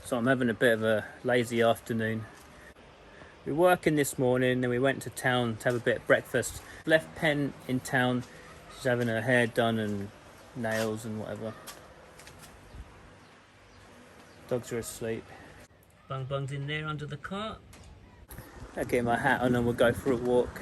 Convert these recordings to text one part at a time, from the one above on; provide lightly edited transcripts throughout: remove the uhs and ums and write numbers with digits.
So I'm having a bit of a lazy afternoon. We were working this morning, then we went to town to have a bit of breakfast. Left Pen in town. She's having her hair done and nails and whatever. Dogs are asleep. Bungbung's in there under the cart. I'll get my hat on and we'll go for a walk.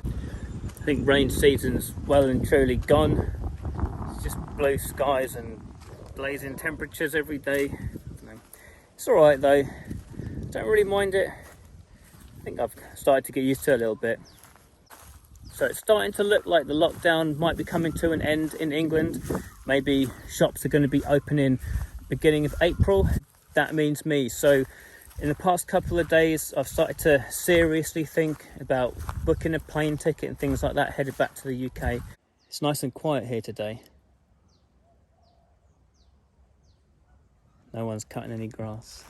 I think rain season's well and truly gone. It's just blue skies and blazing temperatures every day. It's alright though, don't really mind it. I think I've started to get used to it a little bit. So it's starting to look like the lockdown might be coming to an end in England. Maybe shops are going to be opening beginning of April. That means me. So in the past couple of days I've started to seriously think about booking a plane ticket and things like that, headed back to the UK. It's nice and quiet here today. No one's cutting any grass.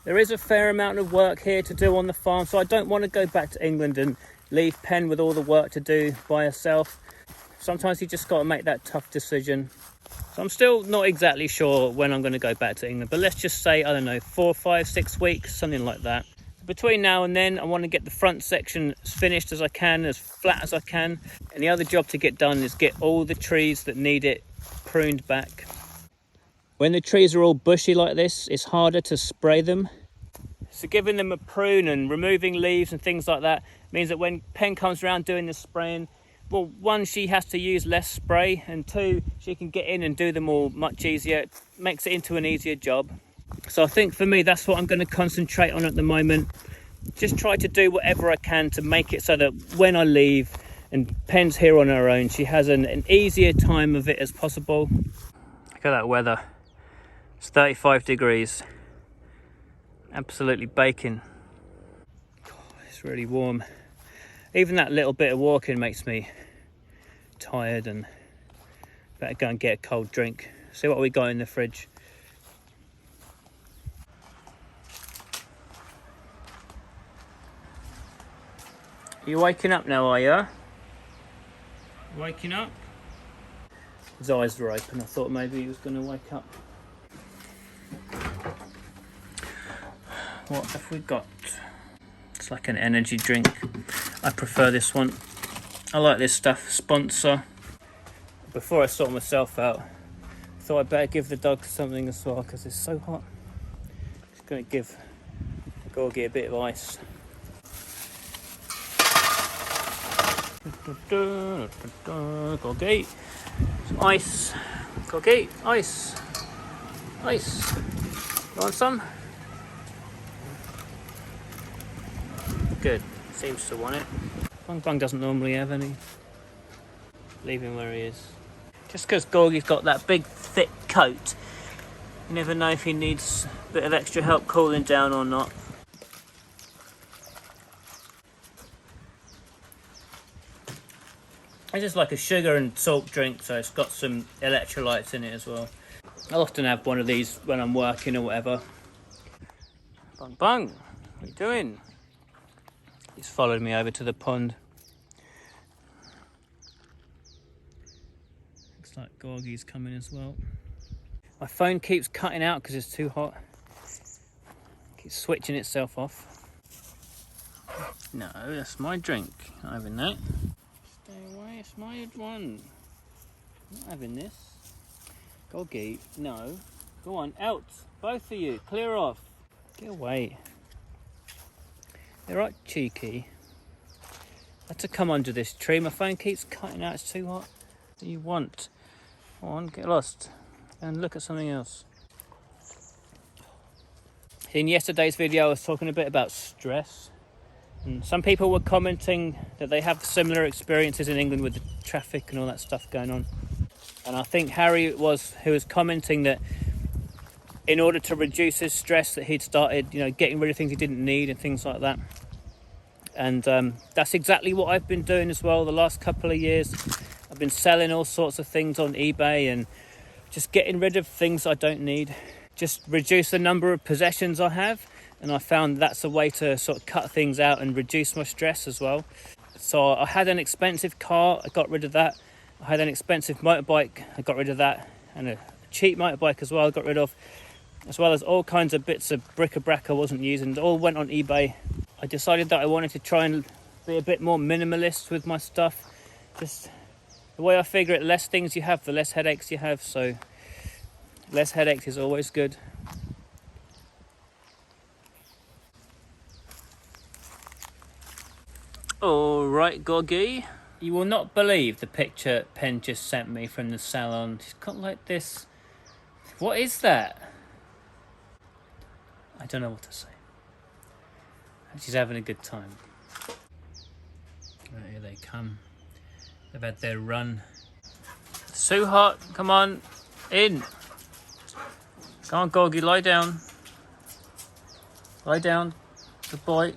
There is a fair amount of work here to do on the farm, so I don't want to go back to England and leave Pen with all the work to do by herself. Sometimes you just got to make that tough decision. So I'm still not exactly sure when I'm going to go back to England, but let's just say, I don't know, 4, 5, 6 weeks, something like that. Between now and then, I want to get the front section as finished as I can, as flat as I can. And the other job to get done is get all the trees that need it pruned back. When the trees are all bushy like this, it's harder to spray them. So giving them a prune and removing leaves and things like that means that when Pen comes around doing the spraying, well, one, she has to use less spray, and two, she can get in and do them all much easier. It makes it into an easier job. So I think for me, that's what I'm going to concentrate on at the moment. Just try to do whatever I can to make it so that when I leave and Pen's here on her own, she has an easier time of it as possible. Look at that weather. It's 35 degrees. Absolutely baking. God, it's really warm. Even that little bit of walking makes me tired, and better go and get a cold drink. See what we got in the fridge. Are you waking up now, are you? Waking up? His eyes were open. I thought maybe he was going to wake up. What have we got? It's like an energy drink. I prefer this one. I like this stuff. Sponsor. Before I sort myself out, I thought I'd better give the dog something as well because it's so hot. Just going to give Gorgy a bit of ice. Gorgy, some ice. Gorgy, ice. Ice. You want some? Good. Seems to want it. Bungbung doesn't normally have any. Leave him where he is. Just because Gorgy's got that big thick coat, you never know if he needs a bit of extra help cooling down or not. It's just like a sugar and salt drink, so it's got some electrolytes in it as well. I often have one of these when I'm working or whatever. Bungbung, what are you doing? He's followed me over to the pond. Looks like Gorgy's coming as well. My phone keeps cutting out because it's too hot. Keeps switching itself off. No, that's my drink. Not having that. Stay away, it's my one. Not having this. Gorgy, no. Go on, out. Both of you, clear off. Get away. They're right cheeky. I had to come under this tree. My phone keeps cutting out. It's too hot. What do you want? Go on, get lost. And look at something else. In yesterday's video, I was talking a bit about stress. And some people were commenting that they have similar experiences in England with the traffic and all that stuff going on. And I think Harry was who was commenting that in order to reduce his stress, that he'd started, getting rid of things he didn't need and things like that. And that's exactly what I've been doing as well the last couple of years. I've been selling all sorts of things on eBay and just getting rid of things I don't need. Just reduce the number of possessions I have, and I found that's a way to sort of cut things out and reduce my stress as well. So I had an expensive car, I got rid of that. I had an expensive motorbike, I got rid of that. And a cheap motorbike as well, I got rid of. as well as all kinds of bits of bric-a-brac I wasn't using. It all went on eBay. I decided that I wanted to try and be a bit more minimalist with my stuff. Just the way I figure it, less things you have, the less headaches you have. So less headaches is always good. All right, Gorgy. You will not believe the picture Pen just sent me from the salon. She's got like this. What is that? I don't know what to say. She's having a good time. Right, here they come. They've had their run. So hot. Come on. In. Come on, Gorgy. Lie down. Lie down. Good boy.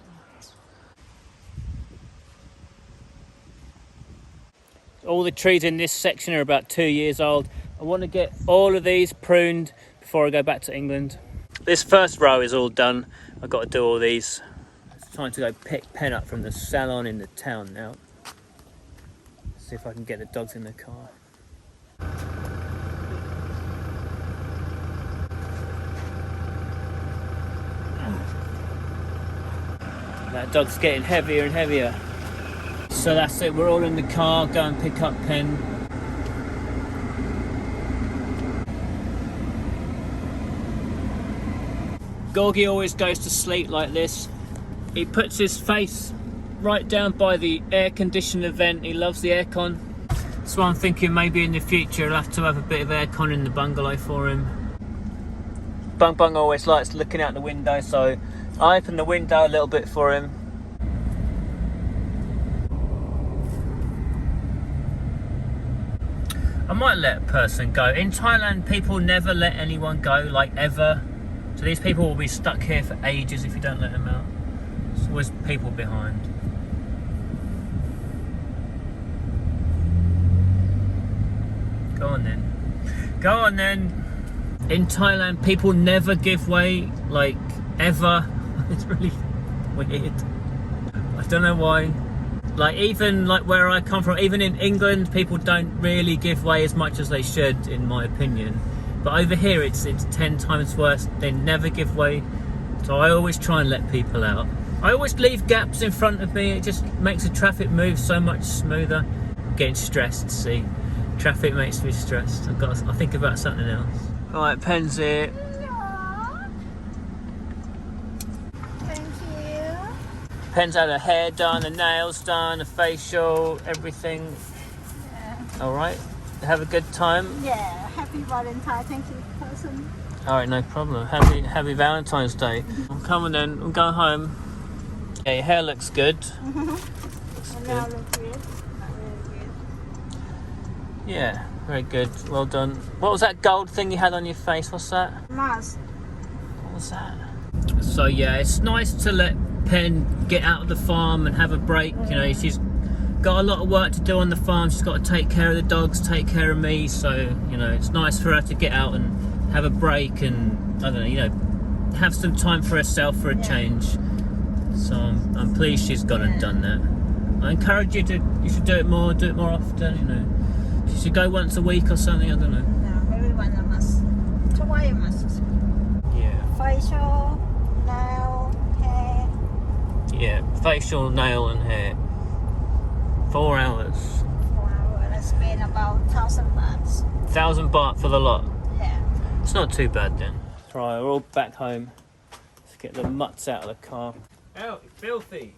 All the trees in this section are about 2 years old. I want to get all of these pruned before I go back to England. This first row is all done. I've got to do all these. It's time to go pick Pen up from the salon in the town now. See if I can get the dogs in the car. That dog's getting heavier and heavier. So that's it, we're all in the car, go and pick up Pen. Gorgy always goes to sleep like this. He puts his face right down by the air conditioner vent. He loves the aircon. So I'm thinking maybe in the future I'll have to have a bit of aircon in the bungalow for him. Bungbung always likes looking out the window, so I open the window a little bit for him. I might let a person go. In Thailand, people never let anyone go, like ever. So these people will be stuck here for ages if you don't let them out. There's always people behind. Go on then. Go on then. In Thailand, people never give way, like ever. It's really weird. I don't know why. Like even like where I come from, even in England, people don't really give way as much as they should, in my opinion. But over here, it's 10 times worse. They never give way. So I always try and let people out. I always leave gaps in front of me. It just makes the traffic move so much smoother. I'm getting stressed. See, traffic makes me stressed. I think about something else. All right, Pen's here. Pen's had her hair done, her nails done, a facial, everything. Yeah. All right. Have a good time. Yeah. Happy Valentine. Thank you, person. All right, no problem. Happy Valentine's Day. I'm coming then. I'm going home. Yeah, your hair looks good. Looks And good. now look good. Not really good. Yeah, very good. Well done. What was that gold thing you had on your face? What's that? Mask. What was that? So yeah, it's nice to let Pen get out of the farm and have a break. You know, she's got a lot of work to do on the farm. She's got to take care of the dogs, take care of me. So, you know, it's nice for her to get out and have a break and, I don't know, you know, have some time for herself for a change. So I'm pleased she's gone and done that. I encourage you should do it more often, you know. You should go once a week or something, I don't know. No, everyone must. Try masks. Yeah. Facial, nail, hair. Yeah, facial, nail and hair. 4 hours. 4 hours. I spend about 1,000 bahts. 1,000 baht for the lot. Yeah. It's not too bad then. Right, we're all back home. Let's get the mutts out of the car. Out, filthy,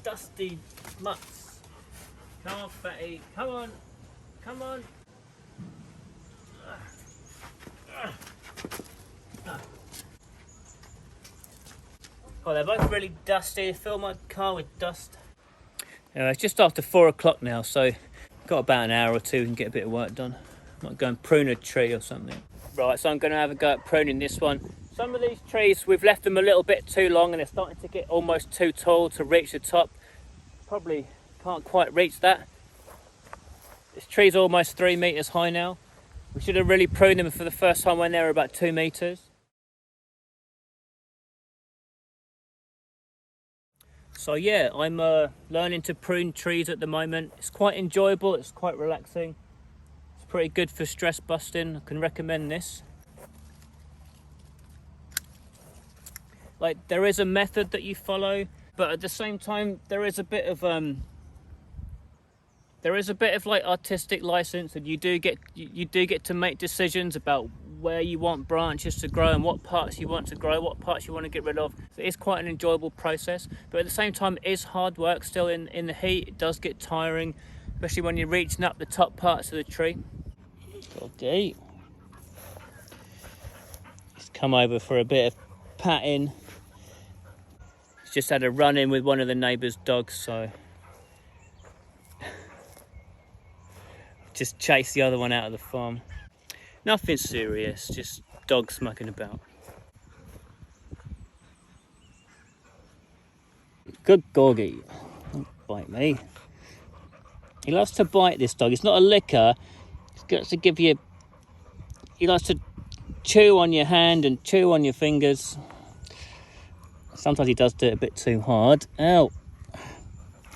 dusty mutts. Come on, fatty. Come on. Oh, they're both really dusty. They fill my car with dust. Anyway, it's just after 4 o'clock now, so got about an hour or two and get a bit of work done. Might go and prune a tree or something. Right, so I'm going to have a go at pruning this one. Some of these trees, we've left them a little bit too long and they're starting to get almost too tall to reach the top. Probably can't quite reach that. This tree's almost 3 meters high now. We should have really pruned them for the first time when they were about 2 meters. So yeah, I'm learning to prune trees at the moment. It's quite enjoyable, it's quite relaxing. It's pretty good for stress busting. I can recommend this. Like, there is a method that you follow, but at the same time there is a bit of like artistic license, and you do get to make decisions about where you want branches to grow and what parts you want to grow, what parts you want to get rid of. So it's quite an enjoyable process, but at the same time it is hard work still in the heat. It does get tiring, especially when you're reaching up the top parts of the tree. Okay, he's come over for a bit of patting. He's just had a run in with one of the neighbour's dogs, so just chase the other one out of the farm. Nothing serious, just dogs mucking about. Good Gorgy. Don't bite me. He loves to bite, this dog. It's not a licker. He likes to give you... He likes to chew on your hand and chew on your fingers. Sometimes he does do it a bit too hard. Ow.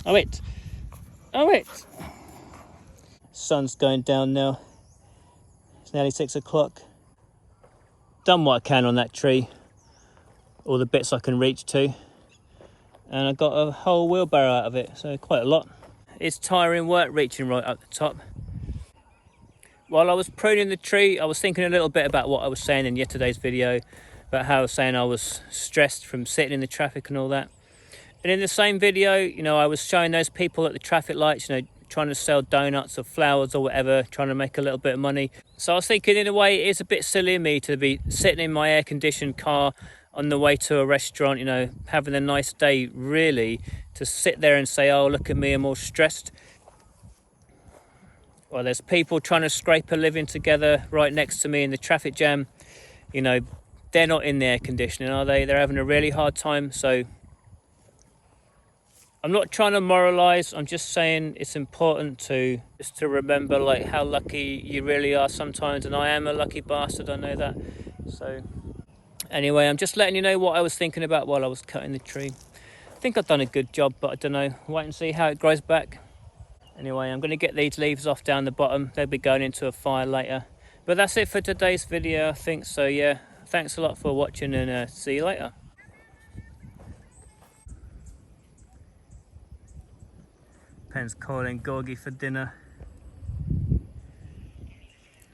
Oh, it. Oh, it. Sun's going down now. It's nearly 6 o'clock. Done what I can on that tree. All the bits I can reach to. And I got a whole wheelbarrow out of it, so quite a lot. It's tiring work reaching right up the top. While I was pruning the tree, I was thinking a little bit about what I was saying in yesterday's video, about how I was saying I was stressed from sitting in the traffic and all that. And in the same video, you know, I was showing those people at the traffic lights, you know, trying to sell donuts or flowers or whatever, trying to make a little bit of money. So I was thinking, in a way, it is a bit silly of me to be sitting in my air-conditioned car on the way to a restaurant, you know, having a nice day, really, to sit there and say, oh, look at me, I'm all stressed. Well, there's people trying to scrape a living together right next to me in the traffic jam. You know, they're not in the air conditioning, are they? They're having a really hard time. So I'm not trying to moralize. I'm just saying it's important to remember, like, how lucky you really are sometimes. And I am a lucky bastard, I know that. So anyway, I'm just letting you know what I was thinking about while I was cutting the tree. I think I've done a good job, but I don't know. Wait and see how it grows back. Anyway, I'm going to get these leaves off down the bottom. They'll be going into a fire later. But that's it for today's video, I think. So yeah, thanks a lot for watching, and see you later. Pen's calling Gorgy for dinner.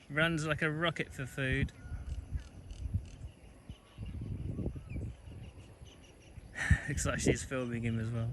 Runs like a rocket for food. Looks like she's filming him as well.